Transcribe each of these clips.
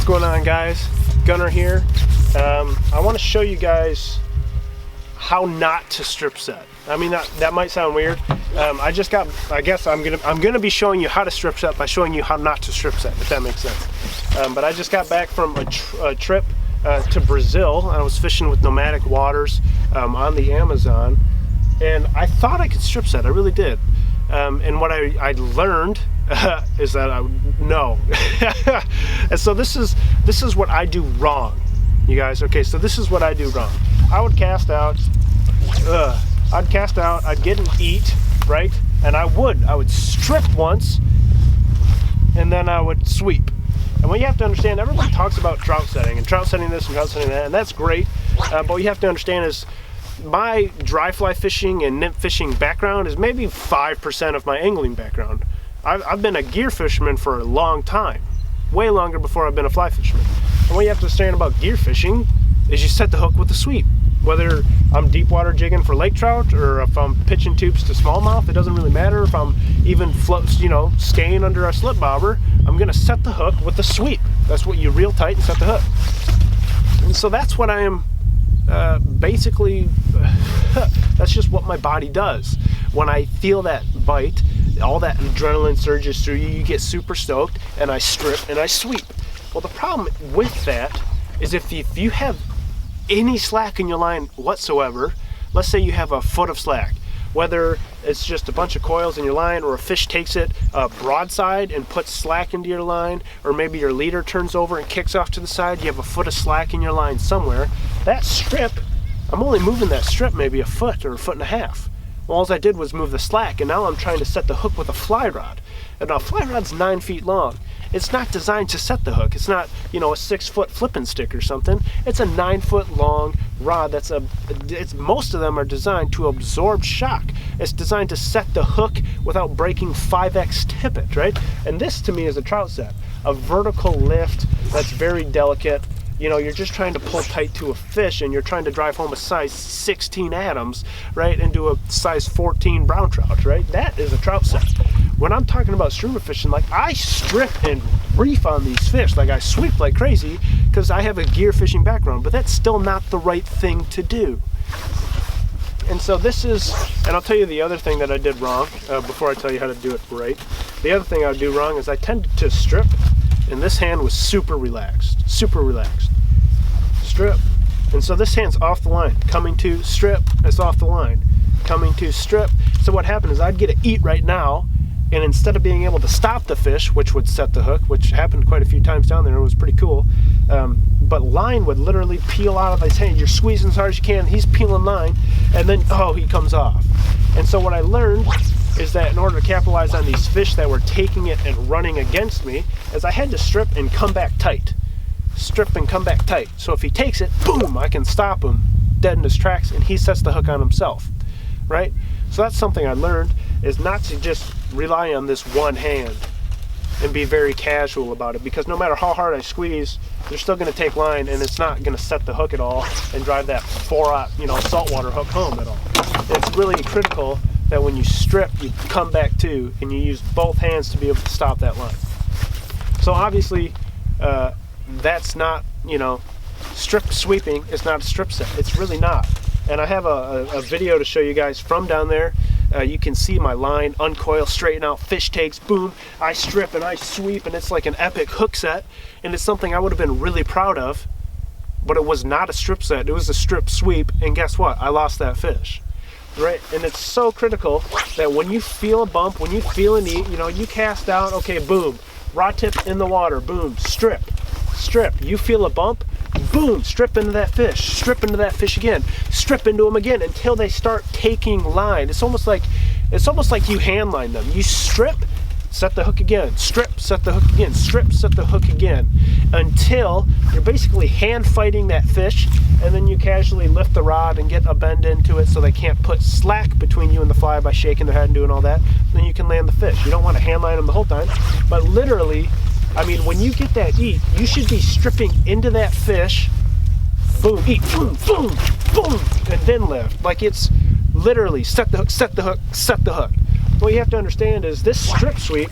going on, guys? Gunnar here. I want to show you guys how not to strip set. I mean, that might sound weird. I guess I'm gonna be showing you how to strip set by showing you how not to strip set, if that makes sense. But I just got back from a trip to Brazil. I was fishing with Nomadic Waters on the Amazon, and I thought I could strip set. I really did. And what I learned is that no. And so this is what I do wrong, you guys. Okay, so this is what I do wrong. I would cast out. I'd get an eat, right? And I would strip once, and then I would sweep. And what you have to understand, everybody talks about trout setting and trout setting this and trout setting that, and that's great. But what you have to understand is my dry fly fishing and nymph fishing background is maybe 5% of my angling background. I've been a gear fisherman for a long time, way longer before I've been a fly fisherman. And what you have to understand about gear fishing is you set the hook with the sweep. Whether I'm deep water jigging for lake trout or if I'm pitching tubes to smallmouth, it doesn't really matter. If I'm even staying under a slip bobber, I'm gonna set the hook with the sweep. That's what you reel tight and set the hook. And so that's what I am basically, that's just what my body does. When I feel that bite, all that adrenaline surges through you, you get super stoked, and I strip and I sweep. Well, the problem with that is if you have any slack in your line whatsoever, let's say you have a foot of slack, whether it's just a bunch of coils in your line or a fish takes it broadside and puts slack into your line, or maybe your leader turns over and kicks off to the side, you have a foot of slack in your line somewhere, that strip, I'm only moving that strip maybe a foot or a foot and a half. Well, all I did was move the slack, and now I'm trying to set the hook with a fly rod. And now a fly rod's 9 feet long. It's not designed to set the hook. It's not, a 6-foot flipping stick or something. It's a 9-foot long rod. Most of them are designed to absorb shock. It's designed to set the hook without breaking 5x tippet, right? And this to me is a trout set, a vertical lift that's very delicate. You're just trying to pull tight to a fish, and you're trying to drive home a size 16 Adams, right, into a size 14 brown trout, right? That is a trout set. When I'm talking about streamer fishing, like, I strip and reef on these fish, like I sweep like crazy because I have a gear fishing background, but that's still not the right thing to do. And so and I'll tell you the other thing that I did wrong before I tell you how to do it right. The other thing I would do wrong is I tended to strip, and this hand was super relaxed. Strip. And so this hand's off the line, coming to strip, it's off the line, coming to strip. So what happened is I'd get an eat right now, and instead of being able to stop the fish, which would set the hook, which happened quite a few times down there, it was pretty cool, but line would literally peel out of his hand. You're squeezing as hard as you can, he's peeling line, and then, he comes off. And so what I learned is that in order to capitalize on these fish that were taking it and running against me, is I had to strip and come back tight. Strip and come back tight. So if he takes it, boom, I can stop him dead in his tracks, and he sets the hook on himself, right? So that's something I learned, is not to just rely on this one hand and be very casual about it, because no matter how hard I squeeze, they're still going to take line, and it's not going to set the hook at all and drive that 4-aught, saltwater hook home at all. It's really critical that when you strip, you come back to, and you use both hands to be able to stop that line. So obviously, that's not, strip sweeping is not a strip set. It's really not. And I have a video to show you guys from down there. You can see my line uncoil, straighten out, fish takes, boom, I strip and I sweep, and it's like an epic hook set, and it's something I would have been really proud of, but it was not a strip set. It was a strip sweep, and guess what? I lost that fish. Right? And it's so critical that when you feel a bump, when you feel a eat, you cast out, okay, boom, rod tip in the water, boom, strip. You feel a bump, boom, strip into that fish again, strip into them again until they start taking line. It's almost like you hand line them. You strip, set the hook again, strip, set the hook again, strip, set the hook again, until you're basically hand fighting that fish, and then you casually lift the rod and get a bend into it so they can't put slack between you and the fly by shaking their head and doing all that. Then you can land the fish. You don't want to hand line them the whole time, but literally, I mean, when you get that eat, you should be stripping into that fish, boom, eat, boom, boom, boom, and then lift. Like, it's literally set the hook, set the hook, set the hook. What you have to understand is this strip sweep,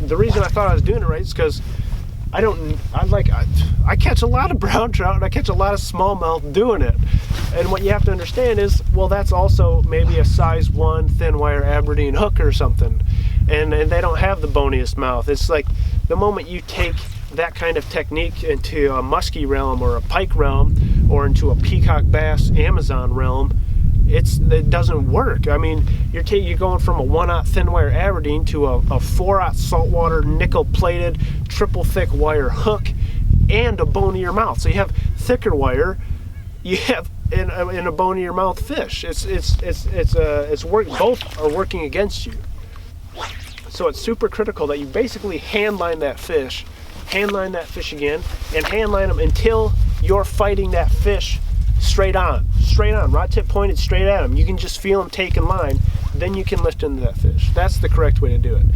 the reason I thought I was doing it right is because I catch a lot of brown trout and I catch a lot of smallmouth doing it. And what you have to understand is, well, that's also maybe a size 1 thin wire Aberdeen hook or something. And they don't have the boniest mouth. It's like the moment you take that kind of technique into a muskie realm or a pike realm or into a peacock bass Amazon realm, it doesn't work. I mean, you're going from a 1/0 thin wire Aberdeen to a 4/0 saltwater nickel plated triple thick wire hook and a bonier mouth. So you have thicker wire, you have in a bonier mouth fish. Both are working against you. So it's super critical that you basically hand line that fish again, and hand line them until you're fighting that fish straight on, rod tip pointed straight at him. You can just feel him taking line, then you can lift into that fish. That's the correct way to do it.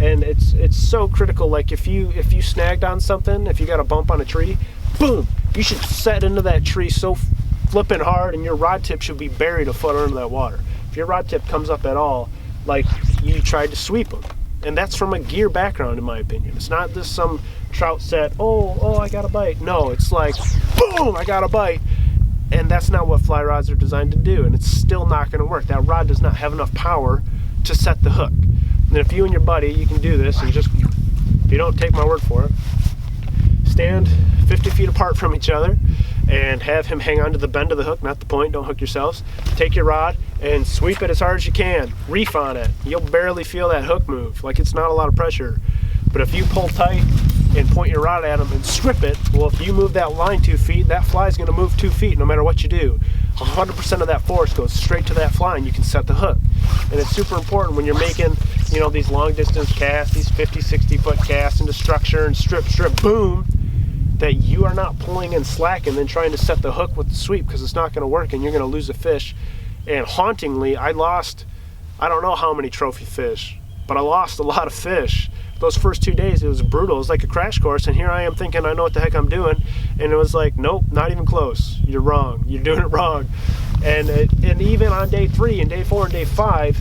And it's so critical. Like if you snagged on something, if you got a bump on a tree, boom, you should set into that tree so flipping hard, and your rod tip should be buried a foot under that water. If your rod tip comes up at all, like you tried to sweep them. And that's from a gear background, in my opinion. It's not just some trout set, oh, I got a bite. No, it's like, boom, I got a bite. And that's not what fly rods are designed to do, and it's still not going to work. That rod does not have enough power to set the hook. And if you and your buddy, you can do this, and just, if you don't take my word for it, stand 50 feet apart from each other and have him hang on to the bend of the hook, not the point, don't hook yourselves. Take your rod and sweep it as hard as you can. Reef on it. You'll barely feel that hook move, like it's not a lot of pressure. But if you pull tight and point your rod at him and strip it, well, if you move that line 2 feet, that fly is going to move 2 feet no matter what you do. 100% of that force goes straight to that fly, and you can set the hook. And it's super important when you're making, these long distance casts, these 50, 60 foot casts into structure and strip, boom, that you are not pulling and slacking and trying to set the hook with the sweep, because it's not going to work and you're going to lose a fish. And hauntingly, I don't know how many trophy fish, but I lost a lot of fish. Those first 2 days, it was brutal. It was like a crash course, and here I am thinking I know what the heck I'm doing, and it was like, nope, not even close. You're wrong. You're doing it wrong. And even on day 3 and day 4 and day 5,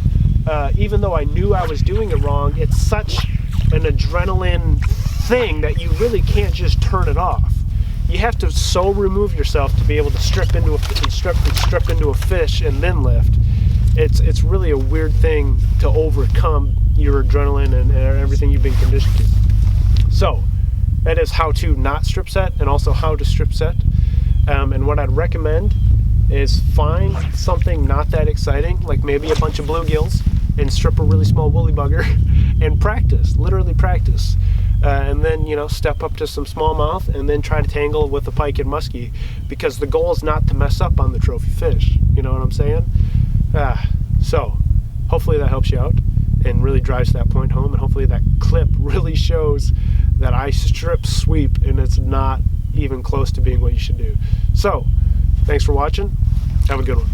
even though I knew I was doing it wrong, it's such an adrenaline thing that you really can't just turn it off. You have to so remove yourself to be able to strip into a fish and then lift. It's really a weird thing to overcome your adrenaline and everything you've been conditioned to. So that is how to not strip set, and also how to strip set. And what I'd recommend is find something not that exciting, like maybe a bunch of bluegills, and strip a really small woolly bugger and practice, literally practice. And then, step up to some smallmouth and then try to tangle with a pike and muskie, because the goal is not to mess up on the trophy fish. You know what I'm saying? So hopefully that helps you out and really drives that point home, and hopefully that clip really shows that I strip sweep and it's not even close to being what you should do. So thanks for watching. Have a good one.